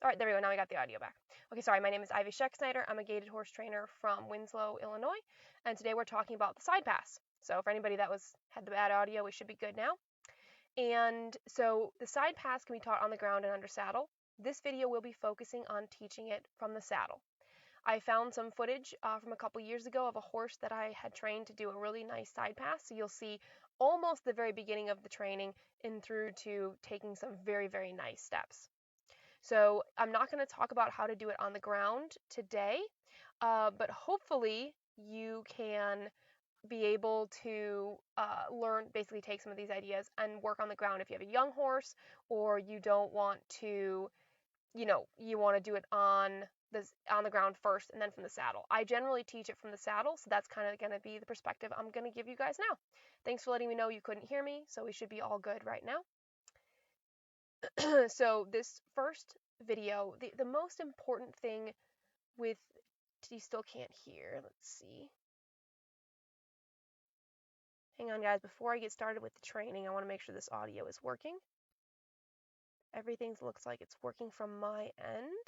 All right, there we go. Now I got the audio back. Okay, sorry. My name is Ivy Scheck-Snyder. I'm a gaited horse trainer from Winslow, Illinois, and today we're talking about the Sidepass. So for anybody that had the bad audio, we should be good now. And so the Sidepass can be taught on the ground and under saddle. This video will be focusing on teaching it from the saddle. I found some footage from a couple years ago of a horse that I had trained to do a really nice Sidepass. So you'll see almost the very beginning of the training and through to taking some very, very nice steps. So I'm not going to talk about how to do it on the ground today, but hopefully you can be able to learn, basically take some of these ideas and work on the ground if you have a young horse, or you don't want to, you want to do it on the ground first and then from the saddle. I generally teach it from the saddle, so that's kind of going to be the perspective I'm going to give you guys now. Thanks for letting me know you couldn't hear me, so we should be all good right now. So this first video, the most important thing with, you still can't hear, let's see. Hang on guys, before I get started with the training, I want to make sure this audio is working. Everything looks like it's working from my end.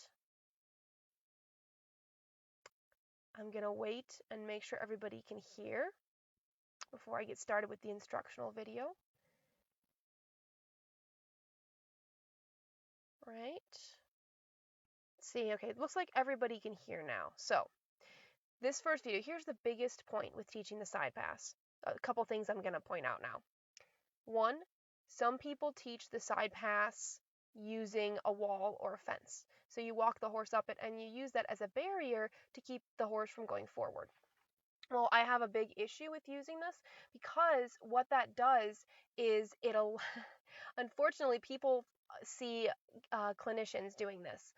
I'm going to wait and make sure everybody can hear before I get started with the instructional video. Right. Let's see, okay, it looks like everybody can hear now. So this first video, here's the biggest point with teaching the Sidepass. A couple things I'm going to point out now. One, some people teach the Sidepass using a wall or a fence. So you walk the horse up it and you use that as a barrier to keep the horse from going forward. Well, I have a big issue with using this because what that does is unfortunately, people see clinicians doing this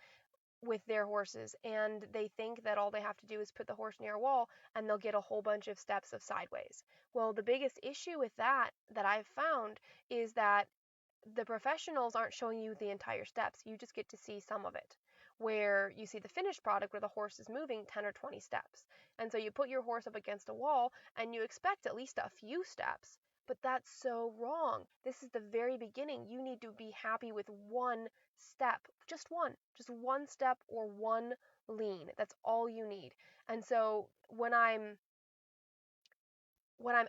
with their horses, and they think that all they have to do is put the horse near a wall and they'll get a whole bunch of steps of sideways. Well, the biggest issue with that I've found is that the professionals aren't showing you the entire steps. You just get to see some of it, where you see the finished product where the horse is moving 10 or 20 steps. And so you put your horse up against a wall and you expect at least a few steps, but that's so wrong. This is the very beginning. You need to be happy with one step, just one step or one lean. That's all you need. And so when I'm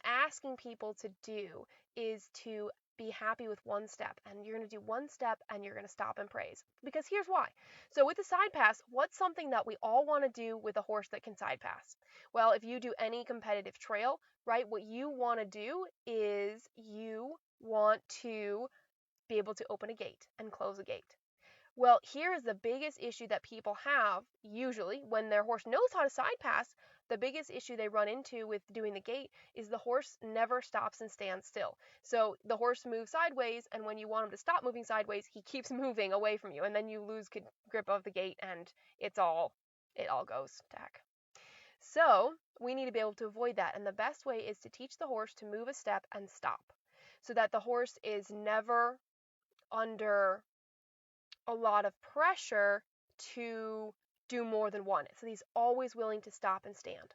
asking people to do is to be happy with one step, and you're going to do one step and you're going to stop and praise. Because here's why. So with the Sidepass, what's something that we all want to do with a horse that can Sidepass? Well, if you do any competitive trail, right, what you want to do is you want to be able to open a gate and close a gate. Well, here's the biggest issue that people have usually when their horse knows how to Sidepass. The biggest issue they run into with doing the gate is the horse never stops and stands still. So the horse moves sideways, and when you want him to stop moving sideways, he keeps moving away from you, and then you lose grip of the gate, and it all goes to heck. So we need to be able to avoid that, and the best way is to teach the horse to move a step and stop, so that the horse is never under a lot of pressure to do more than one. So he's always willing to stop and stand.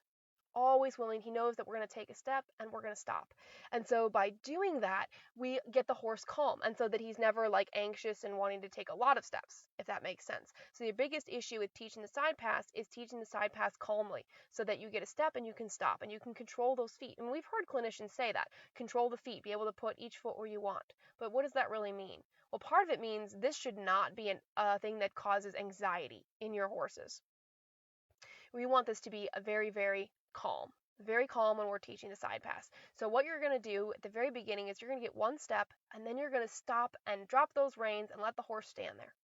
Always willing. He knows that we're going to take a step and we're going to stop. And so by doing that, we get the horse calm, and so that he's never like anxious and wanting to take a lot of steps, if that makes sense. So the biggest issue with teaching the Sidepass is teaching the Sidepass calmly, so that you get a step and you can stop and you can control those feet. And we've heard clinicians say that. Control the feet, be able to put each foot where you want. But what does that really mean? Well, part of it means this should not be a thing that causes anxiety in your horses. We want this to be a very, very calm when we're teaching the Sidepass. So what you're going to do at the very beginning is you're going to get one step, and then you're going to stop and drop those reins and let the horse stand there.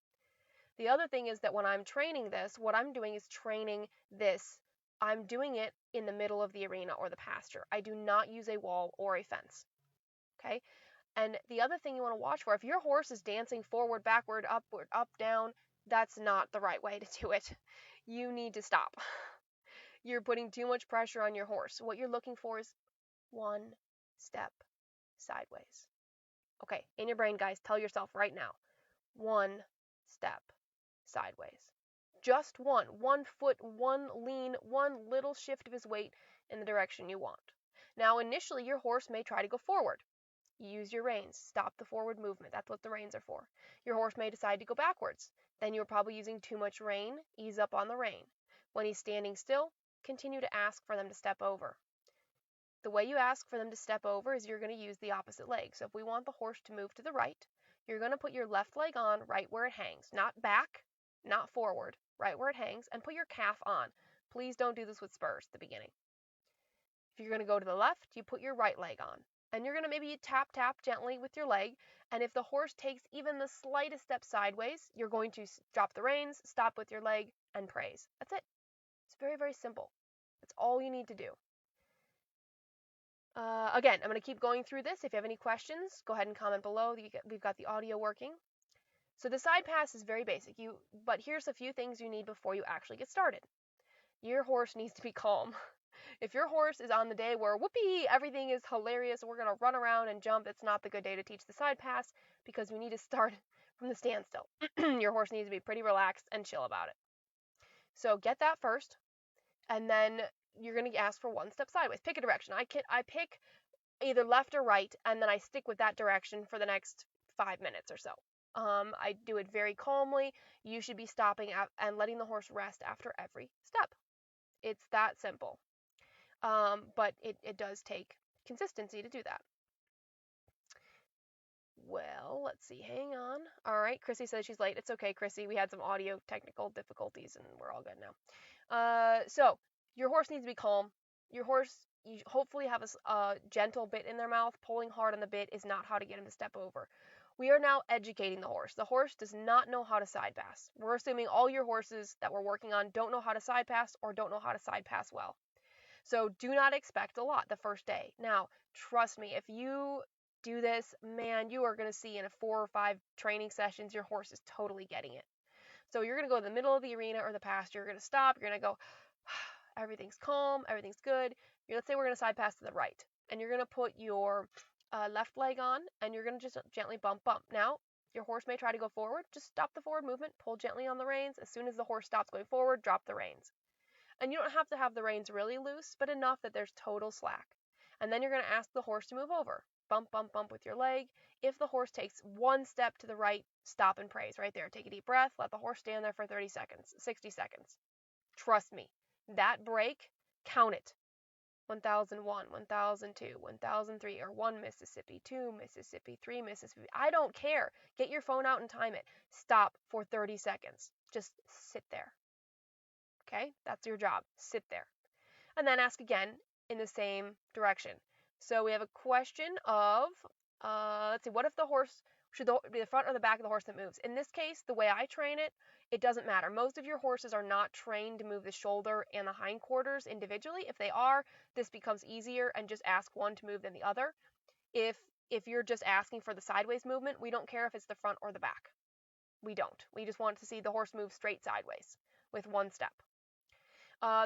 The other thing is that when I'm training this, what I'm doing is training this. I'm doing it in the middle of the arena or the pasture. I do not use a wall or a fence. Okay? And the other thing you want to watch for, if your horse is dancing forward, backward, upward, up, down, that's not the right way to do it. You need to stop. You're putting too much pressure on your horse. What you're looking for is one step sideways. Okay, in your brain, guys, tell yourself right now, one step sideways. Just one foot, one lean, one little shift of his weight in the direction you want. Now, initially, your horse may try to go forward. use your reins. Stop the forward movement. That's what the reins are for. Your horse may decide to go backwards. Then you're probably using too much rein. Ease up on the rein. When he's standing still, continue to ask for them to step over. The way you ask for them to step over is you're going to use the opposite leg. So if we want the horse to move to the right, you're going to put your left leg on right where it hangs. Not back, not forward, right where it hangs, and put your calf on. Please don't do this with spurs at the beginning. If you're going to go to the left, you put your right leg on. And you're going to maybe tap gently with your leg. And if the horse takes even the slightest step sideways, you're going to drop the reins, stop with your leg, and praise. That's it. It's very, very simple. That's all you need to do. Again, I'm going to keep going through this. If you have any questions, go ahead and comment below. We've got the audio working. So the Sidepass is very basic. But here's a few things you need before you actually get started. Your horse needs to be calm. If your horse is on the day where, whoopee, everything is hilarious, we're going to run around and jump, it's not the good day to teach the Sidepass because we need to start from the standstill. Your horse needs to be pretty relaxed and chill about it. So get that first, and then you're going to ask for one step sideways. Pick a direction. I pick either left or right, and then I stick with that direction for the next 5 minutes or so. I do it very calmly. You should be stopping and letting the horse rest after every step. It's that simple. But it does take consistency to do that. Well, let's see. Hang on. All right. Chrissy says she's late. It's okay, Chrissy. We had some audio technical difficulties, and we're all good now. So your horse needs to be calm. Your horse, you hopefully have a gentle bit in their mouth. Pulling hard on the bit is not how to get him to step over. We are now educating the horse. The horse does not know how to Sidepass. We're assuming all your horses that we're working on don't know how to Sidepass or don't know how to Sidepass well. So do not expect a lot the first day. Now, trust me, if you do this, man, you are going to see in 4 or 5 training sessions, your horse is totally getting it. So you're going to go to the middle of the arena or the pasture. You're going to stop. You're going to go, everything's calm. Everything's good. Let's say we're going to Sidepass to the right. And you're going to put your left leg on, and you're going to just gently bump. Now, your horse may try to go forward. Just stop the forward movement. Pull gently on the reins. As soon as the horse stops going forward, drop the reins. And you don't have to have the reins really loose, but enough that there's total slack. And then you're going to ask the horse to move over. Bump with your leg. If the horse takes one step to the right, stop and praise right there. Take a deep breath. Let the horse stand there for 30 seconds, 60 seconds. Trust me, that break, count it. 1001, 1002, 1003, or 1 Mississippi, 2 Mississippi, 3 Mississippi. I don't care. Get your phone out and time it. Stop for 30 seconds. Just sit there. Okay, that's your job. Sit there. And then ask again in the same direction. So we have a question of, let's see, what if the horse, should be the front or the back of the horse that moves? In this case, the way I train it, it doesn't matter. Most of your horses are not trained to move the shoulder and the hindquarters individually. If they are, this becomes easier and just ask one to move than the other. If you're just asking for the sideways movement, we don't care if it's the front or the back. We don't. We just want to see the horse move straight sideways with one step.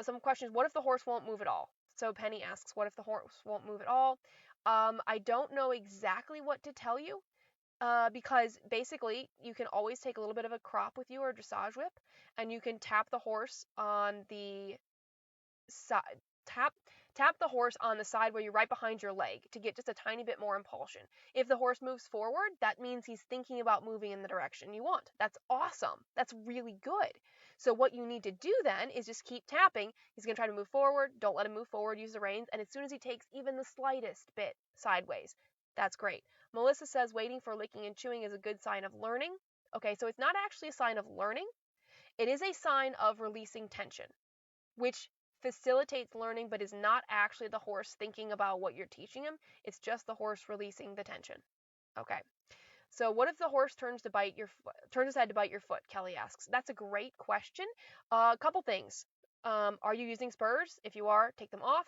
Some questions. What if the horse won't move at all? So Penny asks, what if the horse won't move at all? I don't know exactly what to tell you because basically you can always take a little bit of a crop with you or a dressage whip, and you can tap the horse on the side. Tap the horse on the side where you're right behind your leg to get just a tiny bit more impulsion. If the horse moves forward, that means he's thinking about moving in the direction you want. That's awesome. That's really good. So what you need to do then is just keep tapping. He's going to try to move forward. Don't let him move forward. Use the reins. And as soon as he takes even the slightest bit sideways, that's great. Melissa says waiting for licking and chewing is a good sign of learning. Okay, so it's not actually a sign of learning. It is a sign of releasing tension, which facilitates learning, but is not actually the horse thinking about what you're teaching him. It's just the horse releasing the tension. Okay. So what if the horse turns his head to bite your foot? Kelly asks. That's a great question. A couple things. Are you using spurs? If you are, take them off.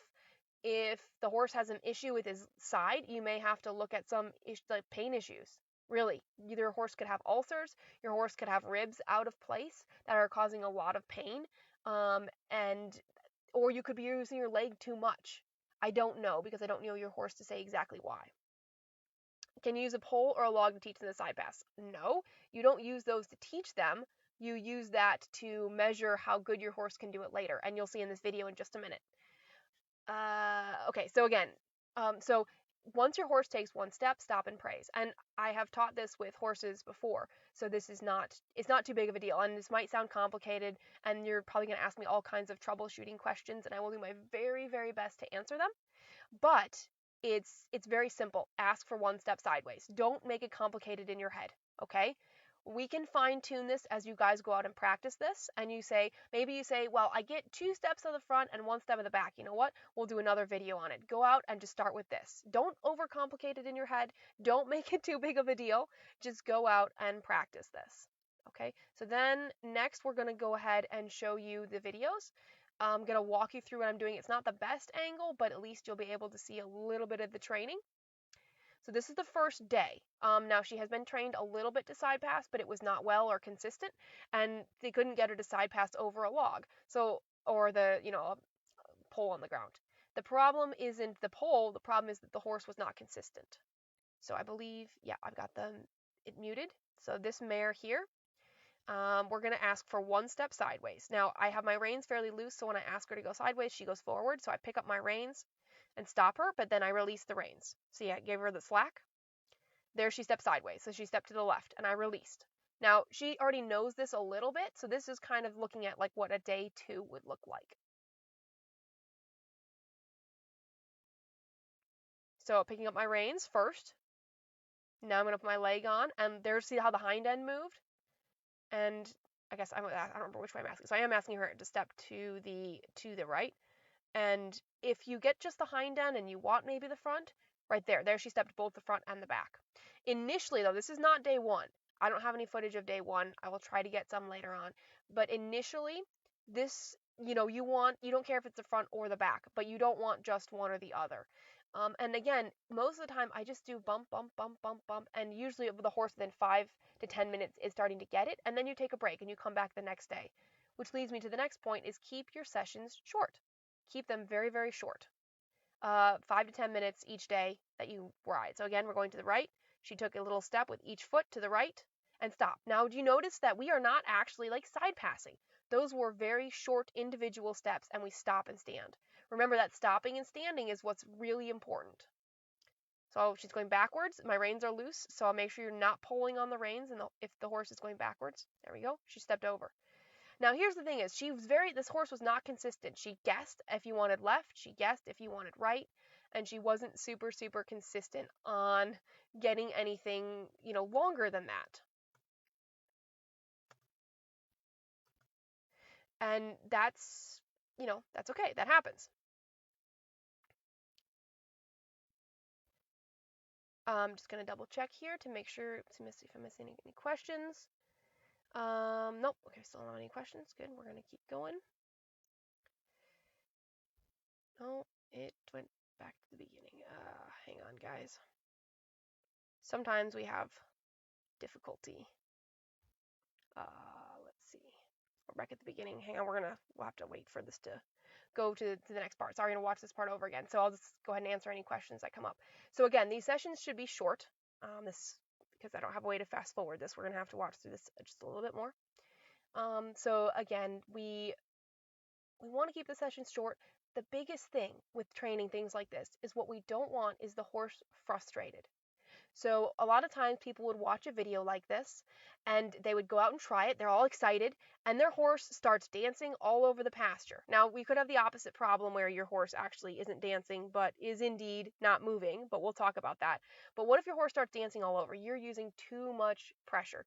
If the horse has an issue with his side, you may have to look at some like pain issues. Really, your horse could have ulcers. Your horse could have ribs out of place that are causing a lot of pain. Or you could be using your leg too much. I don't know because I don't know your horse to say exactly why. Can you use a pole or a log to teach them the Sidepass? No, you don't use those to teach them. You use that to measure how good your horse can do it later, and you'll see in this video in just a minute. Okay, so again, so once your horse takes one step, stop and praise. And I have taught this with horses before, so this is not, it's not too big of a deal. And this might sound complicated, and you're probably going to ask me all kinds of troubleshooting questions, and I will do my very, very best to answer them. But it's very simple. Ask for one step sideways. Don't make it complicated in your head, okay? We can fine tune this as you guys go out and practice this. And you say, maybe you say, well, I get 2 steps of the front and 1 step of the back. You know what? We'll do another video on it. Go out and just start with this. Don't overcomplicate it in your head. Don't make it too big of a deal. Just go out and practice this. Okay, so then next we're going to go ahead and show you the videos. I'm going to walk you through what I'm doing. It's not the best angle, but at least you'll be able to see a little bit of the training. So this is the first day. Now she has been trained a little bit to Sidepass, but it was not well or consistent, and they couldn't get her to Sidepass over a log. So, or the, pole on the ground. The problem isn't the pole, the problem is that the horse was not consistent. So I believe, yeah, I've got it muted. So this mare here, we're going to ask for 1 step sideways. Now I have my reins fairly loose, so when I ask her to go sideways, she goes forward. So I pick up my reins and stop her, but then I release the reins. See, I gave her the slack. There she stepped sideways, so she stepped to the left, and I released. Now, she already knows this a little bit, so this is kind of looking at like what a day 2 would look like. So picking up my reins first. Now I'm going to put my leg on, and there's, see how the hind end moved? And I guess I don't remember which way I'm asking. So I am asking her to step to the right. And if you get just the hind end and you want maybe the front, right there she stepped both the front and the back. Initially though, this is not day 1. I don't have any footage of day 1. I will try to get some later on. But initially, this, you don't care if it's the front or the back, but you don't want just one or the other. And again, most of the time I just do bump, bump, bump, bump, bump, and usually the horse within 5 to 10 minutes is starting to get it, and then you take a break and you come back the next day. Which leads me to the next point, is keep your sessions short. Keep them very, very short. 5 to 10 minutes each day that you ride. So again, we're going to the right. She took a little step with each foot to the right and stop. Now, do you notice that we are not actually like side passing? Those were very short individual steps, and we stop and stand. Remember that stopping and standing is what's really important. So she's going backwards. My reins are loose, so I'll make sure you're not pulling on the reins and if the horse is going backwards. There we go. She stepped over. Now here's the thing is, this horse was not consistent. She guessed if you wanted left, she guessed if you wanted right, and she wasn't super, super consistent on getting anything, longer than that. And that's okay. That happens. I'm just going to double check here to make sure, if I'm missing any questions. Nope. Okay, still don't have any questions. Good. We're going to keep going. No, it went back to the beginning. Hang on, guys. Sometimes we have difficulty. Let's see. We're back at the beginning. Hang on, we'll have to wait for this to go to the next part. So we're going to watch this part over again. So I'll just go ahead and answer any questions that come up. So again, these sessions should be short. Because I don't have a way to fast forward this, we're going to have to watch through this just a little bit more. So again, we want to keep the sessions short. The biggest thing with training things like this is what we don't want is the horse frustrated. So a lot of times people would watch a video like this and they would go out and try it. They're all excited and their horse starts dancing all over the pasture. Now we could have the opposite problem where your horse actually isn't dancing but is indeed not moving, but we'll talk about that. But what if your horse starts dancing all over? You're using too much pressure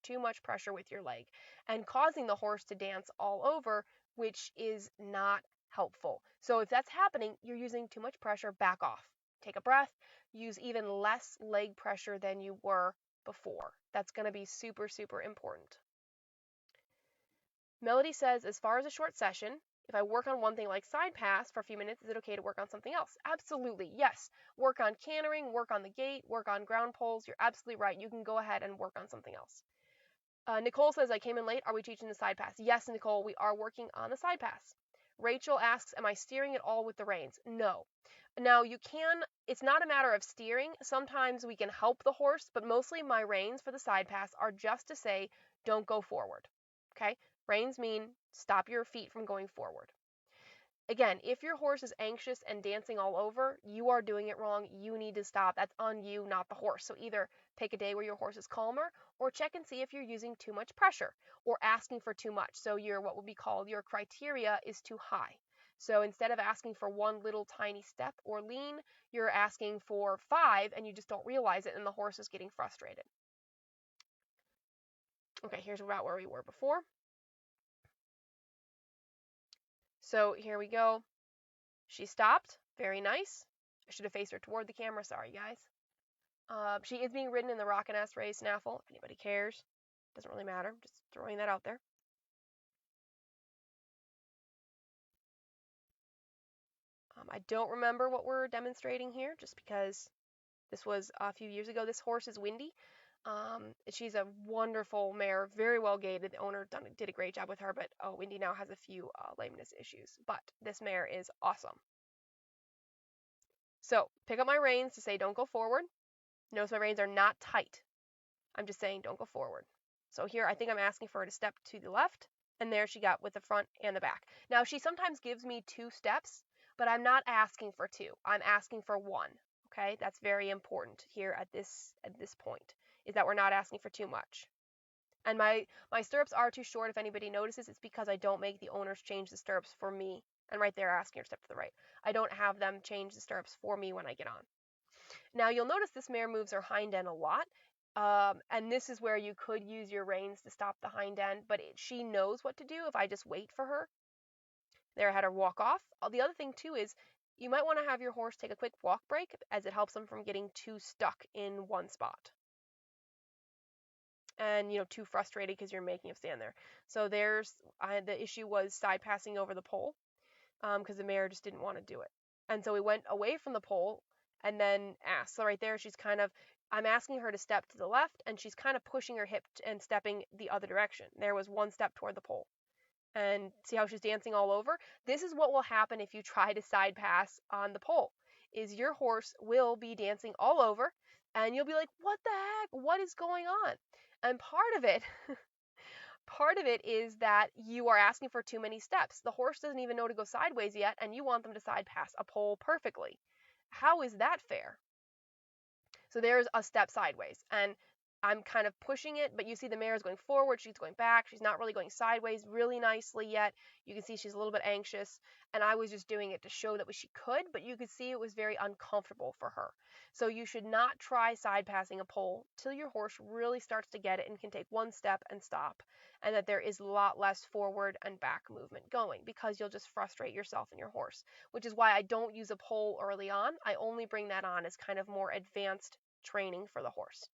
with your leg and causing the horse to dance all over, which is not helpful. So if that's happening, you're using too much pressure, back off. Take a breath, use even less leg pressure than you were before. That's going to be super, super important. Melody says, as far as a short session, if I work on one thing like Sidepass for a few minutes, is it okay to work on something else? Absolutely, yes. Work on cantering, work on the gait, work on ground poles. You're absolutely right. You can go ahead and work on something else. Nicole says, I came in late. Are we teaching the Sidepass? Yes, Nicole, we are working on the Sidepass. Rachel asks, am I steering it all with the reins? No. Now you can, it's not a matter of steering. Sometimes we can help the horse, but mostly my reins for the Sidepass are just to say, don't go forward. Okay? Reins mean stop your feet from going forward. Again, if your horse is anxious and dancing all over, you are doing it wrong. You need to stop. That's on you, not the horse. So either pick a day where your horse is calmer, or check and see if you're using too much pressure or asking for too much. So what would be called your criteria is too high. So instead of asking for one little tiny step or lean, you're asking for 5 and you just don't realize it and the horse is getting frustrated. Okay, here's about where we were before. So here we go. She stopped. Very nice. I should have faced her toward the camera. Sorry, guys. She is being ridden in the Rockin' Ass Race snaffle. If anybody cares. Doesn't really matter. Just throwing that out there. I don't remember what we're demonstrating here, just because this was a few years ago. This horse is Windy. She's a wonderful mare, very well gaited. The owner did a great job with her, but Windy now has a few lameness issues. But this mare is awesome. So pick up my reins to say don't go forward. Notice my reins are not tight. I'm just saying don't go forward. So here I think I'm asking for her to step to the left, and there she got with the front and the back. Now she sometimes gives me 2 steps, but I'm not asking for 2. I'm asking for 1. Okay, that's very important here at this point, is that we're not asking for too much. And my stirrups are too short. If anybody notices, it's because I don't make the owners change the stirrups for me. And right there, asking her to step to the right. I don't have them change the stirrups for me when I get on. Now you'll notice this mare moves her hind end a lot. And this is where you could use your reins to stop the hind end, but she knows what to do if I just wait for her. There, I had her walk off. The other thing too is you might want to have your horse take a quick walk break, as it helps them from getting too stuck in one spot. And, too frustrated because you're making them stand there. So the issue was side passing over the pole, because the mare just didn't want to do it. And so we went away from the pole and then asked. So right there, I'm asking her to step to the left, and she's kind of pushing her hip and stepping the other direction. There was 1 step toward the pole. And see how she's dancing all over? This is what will happen if you try to side pass on the pole, is your horse will be dancing all over, and you'll be like, what the heck? What is going on? And part of it is that you are asking for too many steps. The horse doesn't even know to go sideways yet, and you want them to side pass a pole perfectly. How is that fair? So there's a step sideways, and I'm kind of pushing it, but you see the mare is going forward, she's going back, she's not really going sideways really nicely yet. You can see she's a little bit anxious, and I was just doing it to show that she could, but you could see it was very uncomfortable for her. So you should not try side passing a pole till your horse really starts to get it and can take 1 step and stop, and that there is a lot less forward and back movement going, because you'll just frustrate yourself and your horse, which is why I don't use a pole early on. I only bring that on as kind of more advanced training for the horse.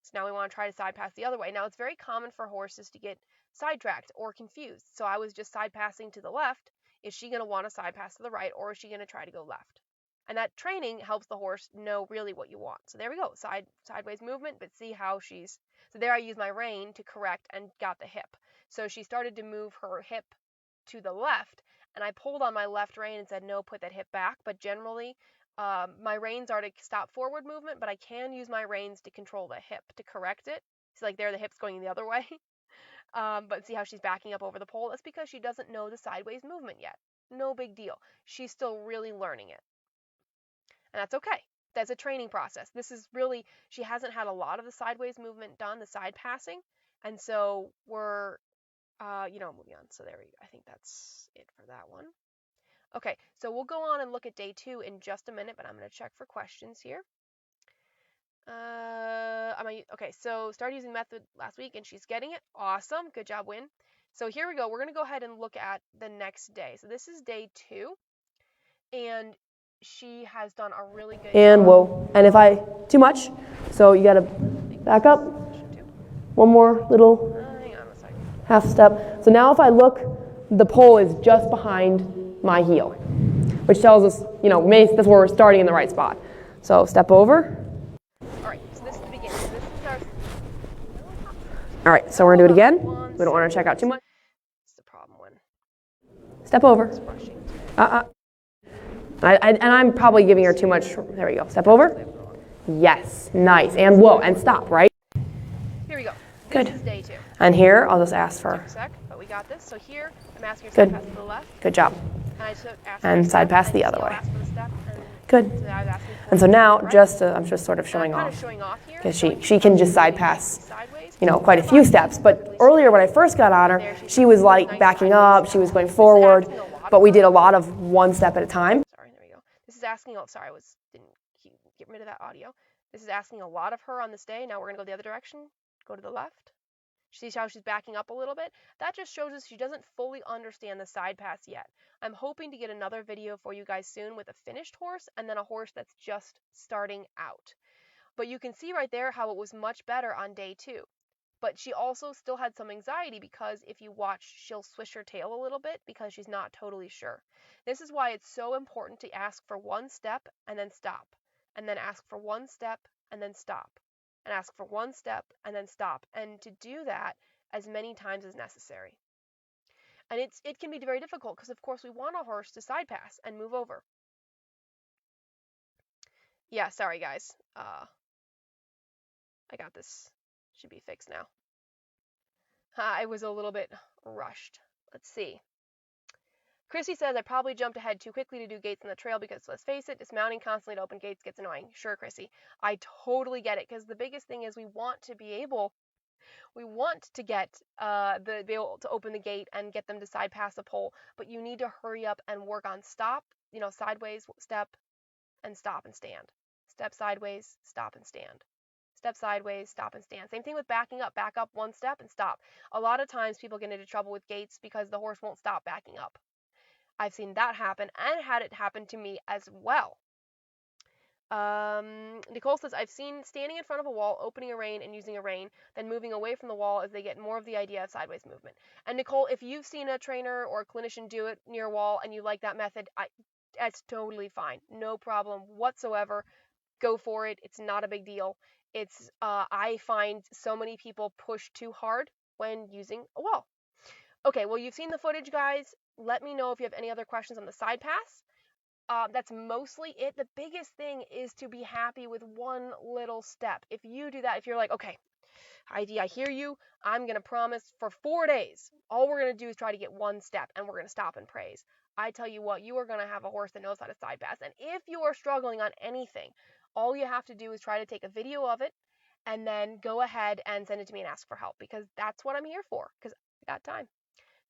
So now we want to try to side pass the other way. Now it's very common for horses to get sidetracked or confused. So I was just side passing to the left. Is she going to want to side pass to the right, or is she going to try to go left? And that training helps the horse know really what you want. So there we go, sideways movement, but see how so there I use my rein to correct and got the hip. So she started to move her hip to the left, and I pulled on my left rein and said, no, put that hip back. But generally, my reins are to stop forward movement, but I can use my reins to control the hip to correct it. See, like there, the hip's going the other way. But see how she's backing up over the pole? That's because she doesn't know the sideways movement yet. No big deal. She's still really learning it. And that's okay. That's a training process. This is really, she hasn't had a lot of the sideways movement done, the side passing. And so we're, moving on. So there we go. I think that's it for that one. Okay, so we'll go on and look at day 2 in just a minute, but I'm going to check for questions here. Okay, so started using the method last week, and she's getting it. Awesome. Good job, Win. So here we go. We're going to go ahead and look at the next day. So this is day 2, and she has done a really good and job. Whoa. And if too much, so you got to back up. One more little Hang on a second. half step. So now if I look, the pole is just behind my heel, which tells us, that's where we're starting in the right spot. So step over. All right, so this is the beginning. So this is our... All right, so we're going to do it again. We don't want to check out too much. It's the problem when... Step over. It's rushing. And I'm probably giving her too much. There we go. Step over. Yes, nice. And whoa, and stop, right? Here we go. Good. This is day 2. And here, I'll just ask for... Take a sec, but we got this. So here, I'm asking her Good. side pass to the left. Good job. And I just ask And for side step, pass and the you other see I'll way. ask for the step, and Good. so I was asking for And so the now, right. I'm just sort of showing I'm off. kind of showing off here. Because showing she can just side pass, quite a few steps. But earlier when I first got on her, she was like backing up, she was going forward, but we did a lot of one step at a time. Sorry, there we go. This is asking, sorry, didn't get rid of that audio. This is asking a lot of her on this day. Now we're going to go the other direction, go to the left. See how she's backing up a little bit? That just shows us she doesn't fully understand the side pass yet. I'm hoping to get another video for you guys soon with a finished horse and then a horse that's just starting out. But you can see right there how it was much better on day 2. But she also still had some anxiety because if you watch, she'll swish her tail a little bit because she's not totally sure. This is why it's so important to ask for one step and then stop, and then ask for one step and then stop, and ask for one step and then stop, and to do that as many times as necessary. And it can be very difficult because, of course, we want a horse to side pass and move over. Yeah, sorry, guys. I got this. Should be fixed now. I was a little bit rushed. Let's see. Chrissy says, I probably jumped ahead too quickly to do gates on the trail because, let's face it, dismounting constantly to open gates gets annoying. Sure, Chrissy. I totally get it because the biggest thing is we want to get be able to open the gate and get them to side pass a pole, but you need to hurry up and work on stop, sideways, step, and stop and stand. Step sideways, stop and stand. Step sideways, stop and stand. Same thing with backing up. Back up one step and stop. A lot of times people get into trouble with gates because the horse won't stop backing up. I've seen that happen and had it happen to me as well. Nicole says, I've seen standing in front of a wall, opening a rein and using a rein, then moving away from the wall as they get more of the idea of sideways movement. And Nicole, if you've seen a trainer or a clinician do it near a wall and you like that method, that's totally fine. No problem whatsoever. Go for it. It's not a big deal. I find so many people push too hard when using a wall. Okay, well, you've seen the footage, guys. Let me know if you have any other questions on the side pass. That's mostly it. The biggest thing is to be happy with one little step. If you do that, if you're like, okay, Heidi, I hear you. I'm going to promise for 4 days, all we're going to do is try to get one step and we're going to stop and praise. I tell you what, you are going to have a horse that knows how to side pass. And if you are struggling on anything, all you have to do is try to take a video of it and then go ahead and send it to me and ask for help because that's what I'm here for because I got time.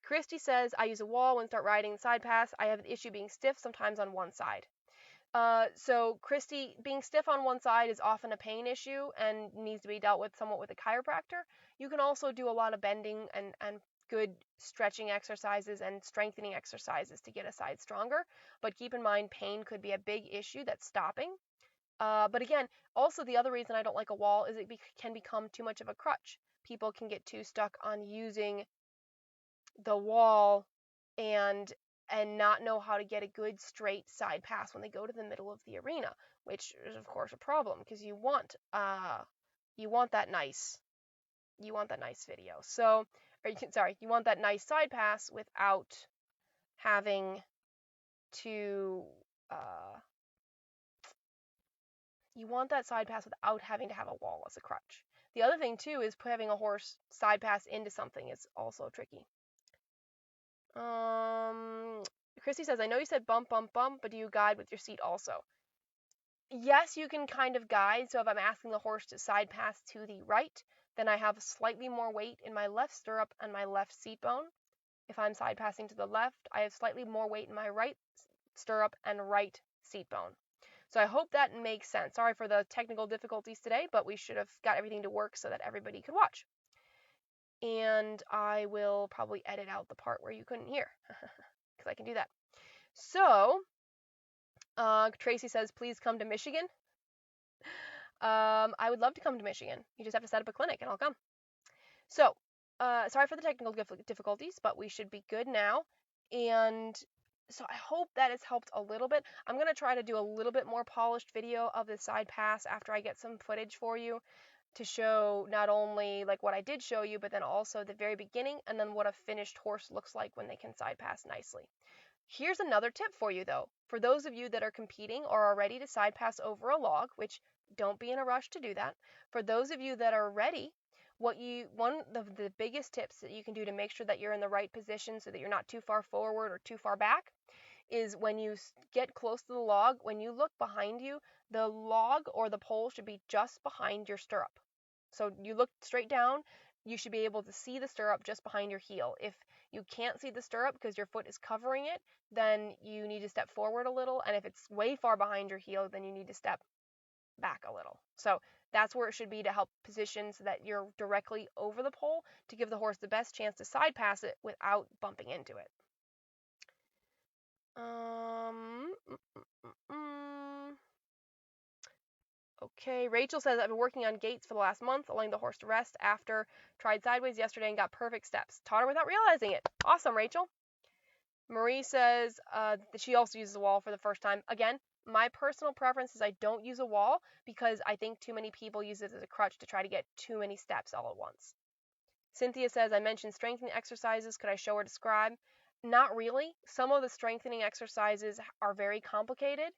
Christy says, I use a wall when start riding side pass. I have an issue being stiff sometimes on one side. So Christy, being stiff on one side is often a pain issue and needs to be dealt with somewhat with a chiropractor. You can also do a lot of bending and good stretching exercises and strengthening exercises to get a side stronger. But keep in mind, pain could be a big issue that's stopping. But again, also the other reason I don't like a wall is it can become too much of a crutch. People can get too stuck on using the wall and not know how to get a good straight side pass when they go to the middle of the arena, which is of course a problem because you want that nice video. So, you want that nice side pass without having to have a wall as a crutch. The other thing too is having a horse side pass into something is also tricky. Christy says, I know you said bump, bump, bump, but do you guide with your seat also? Yes, you can kind of guide. So if I'm asking the horse to side pass to the right, then I have slightly more weight in my left stirrup and my left seat bone. If I'm side passing to the left, I have slightly more weight in my right stirrup and right seat bone. So I hope that makes sense. Sorry for the technical difficulties today, but we should have got everything to work so that everybody could watch. And I will probably edit out the part where you couldn't hear because I can do that. So Tracy says, please come to Michigan. I would love to come to Michigan. You just have to set up a clinic and I'll come. So sorry for the technical difficulties, but we should be good now. And so I hope that has helped a little bit. I'm going to try to do a little bit more polished video of the side pass after I get some footage for you to show not only like what I did show you, but then also the very beginning and then what a finished horse looks like when they can side pass nicely. Here's another tip for you though. For those of you that are competing or are ready to side pass over a log, which don't be in a rush to do that. For those of you that are ready, one of the biggest tips that you can do to make sure that you're in the right position so that you're not too far forward or too far back is when you get close to the log, when you look behind you, the log or the pole should be just behind your stirrup. So you look straight down, you should be able to see the stirrup just behind your heel. If you can't see the stirrup because your foot is covering it, then you need to step forward a little. And if it's way far behind your heel, then you need to step back a little. So that's where it should be to help position so that you're directly over the pole to give the horse the best chance to side pass it without bumping into it. Okay, Rachel says, I've been working on gaits for the last month, allowing the horse to rest after tried sideways yesterday and got perfect steps. Taught her without realizing it. Awesome, Rachel. Marie says that she also uses a wall for the first time. Again, my personal preference is I don't use a wall because I think too many people use it as a crutch to try to get too many steps all at once. Cynthia says, I mentioned strengthening exercises. Could I show or describe? Not really. Some of the strengthening exercises are very complicated.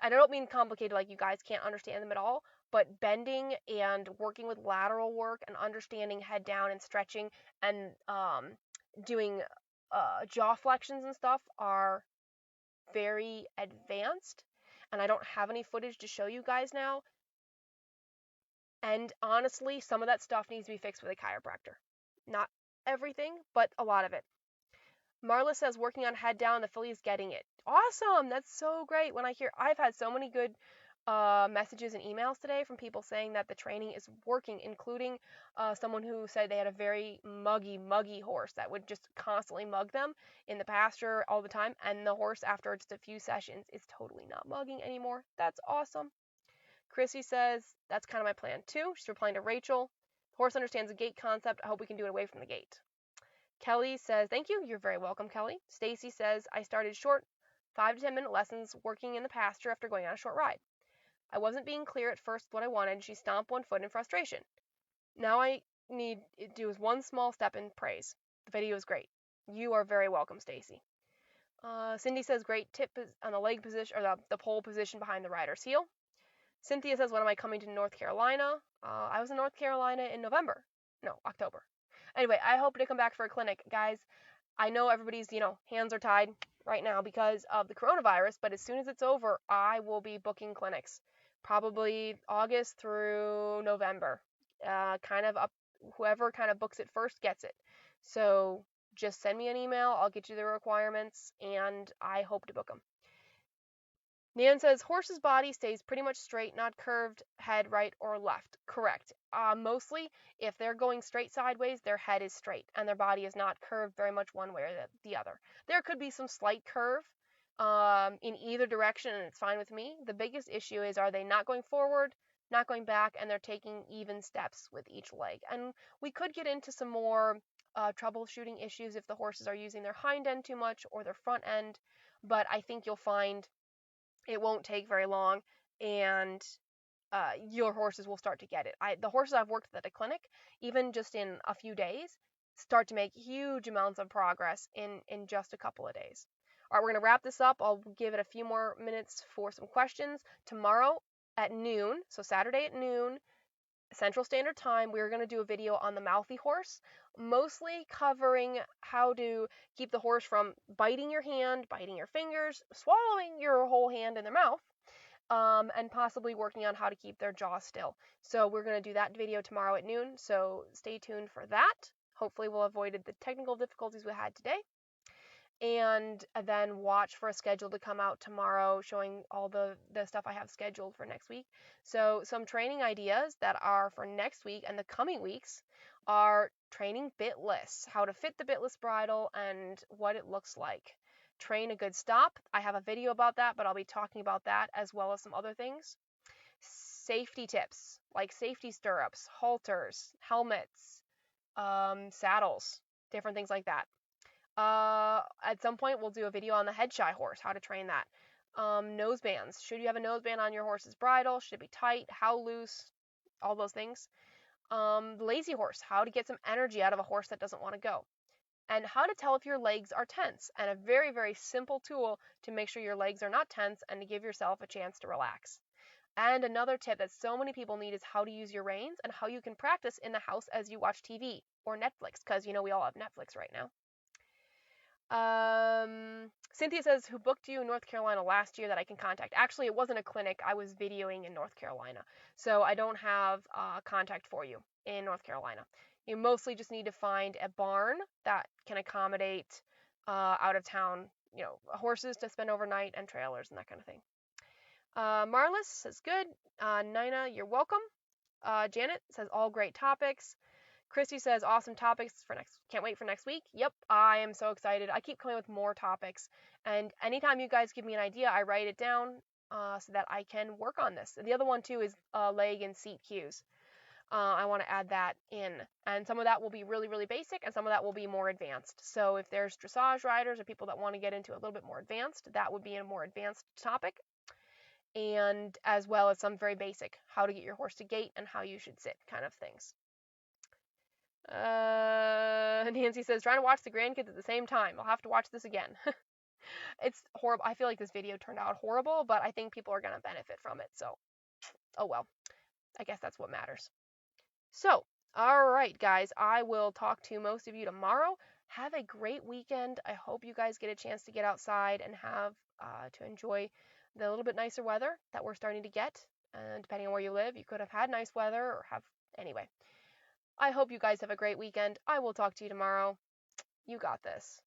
I don't mean complicated like you guys can't understand them at all, but bending and working with lateral work and understanding head down and stretching and doing jaw flexions and stuff are very advanced, and I don't have any footage to show you guys now. And honestly, some of that stuff needs to be fixed with a chiropractor. Not everything, but a lot of it. Marla says, working on head down, the filly is getting it. Awesome! That's so great. I've had so many good messages and emails today from people saying that the training is working, including someone who said they had a very muggy horse that would just constantly mug them in the pasture all the time, and the horse after just a few sessions is totally not mugging anymore. That's awesome. Chrissy says, that's kind of my plan too. She's replying to Rachel. The horse understands the gate concept. I hope we can do it away from the gate. Kelly says, thank you. You're very welcome, Kelly. Stacy says, I started short 5 to 10 minute lessons working in the pasture after going on a short ride. I wasn't being clear at first what I wanted. She stomped one foot in frustration. Now I need to do is one small step in praise. The video is great. You are very welcome, Stacy. Cindy says, great tip on the leg position, or the pole position behind the rider's heel. Cynthia says, when am I coming to North Carolina? I was in North Carolina in October. Anyway, I hope to come back for a clinic. Guys, I know everybody's, hands are tied right now because of the coronavirus, but as soon as it's over, I will be booking clinics. Probably August through November. Whoever kind of books it first gets it. So just send me an email. I'll get you the requirements, and I hope to book them. Nan says, horse's body stays pretty much straight, not curved, head right or left. Correct. Mostly, if they're going straight sideways, their head is straight, and their body is not curved very much one way or the other. There could be some slight curve in either direction, and it's fine with me. The biggest issue is, are they not going forward, not going back, and they're taking even steps with each leg? And we could get into some more troubleshooting issues if the horses are using their hind end too much or their front end, but I think you'll find it won't take very long, and your horses will start to get it. The horses I've worked with at a clinic, even just in a few days, start to make huge amounts of progress in just a couple of days. All right, we're going to wrap this up. I'll give it a few more minutes for some questions. Tomorrow at noon, so Saturday at noon, Central Standard Time, we're going to do a video on the mouthy horse, mostly covering how to keep the horse from biting your hand, biting your fingers, swallowing your whole hand in their mouth, and possibly working on how to keep their jaw still. So we're going to do that video tomorrow at noon, so stay tuned for that. Hopefully we'll avoid the technical difficulties we had today. And then watch for a schedule to come out tomorrow showing all the stuff I have scheduled for next week. So some training ideas that are for next week and the coming weeks are training bitless, how to fit the bitless bridle and what it looks like. Train a good stop. I have a video about that, but I'll be talking about that as well as some other things. Safety tips like safety stirrups, halters, helmets, saddles, different things like that. At some point, we'll do a video on the head shy horse, how to train that. Nose bands. Should you have a nose band on your horse's bridle? Should it be tight? How loose? All those things. Lazy horse. How to get some energy out of a horse that doesn't want to go. And how to tell if your legs are tense. And a very, very simple tool to make sure your legs are not tense and to give yourself a chance to relax. And another tip that so many people need is how to use your reins and how you can practice in the house as you watch TV or Netflix, because we all have Netflix right now. Cynthia says, who booked you in North Carolina last year that I can contact? Actually, it wasn't a clinic. I was videoing in North Carolina. So I don't have contact for you in North Carolina. You mostly just need to find a barn that can accommodate out of town, horses to spend overnight and trailers and that kind of thing. Marlis says, good. Nina, you're welcome. Janet says, all great topics. Christy says, awesome topics for next. Can't wait for next week. Yep, I am so excited. I keep coming with more topics. And anytime you guys give me an idea, I write it down so that I can work on this. And the other one, too, is leg and seat cues. I want to add that in. And some of that will be really, really basic, and some of that will be more advanced. So if there's dressage riders or people that want to get into a little bit more advanced, that would be a more advanced topic. And as well as some very basic, how to get your horse to gait and how you should sit kind of things. Nancy says, trying to watch the grandkids at the same time. I'll have to watch this again. It's horrible. I feel like this video turned out horrible, but I think people are going to benefit from it. So, oh well. I guess that's what matters. So, all right, guys. I will talk to most of you tomorrow. Have a great weekend. I hope you guys get a chance to get outside and have to enjoy the little bit nicer weather that we're starting to get. And depending on where you live, you could have had nice weather or have... Anyway. I hope you guys have a great weekend. I will talk to you tomorrow. You got this.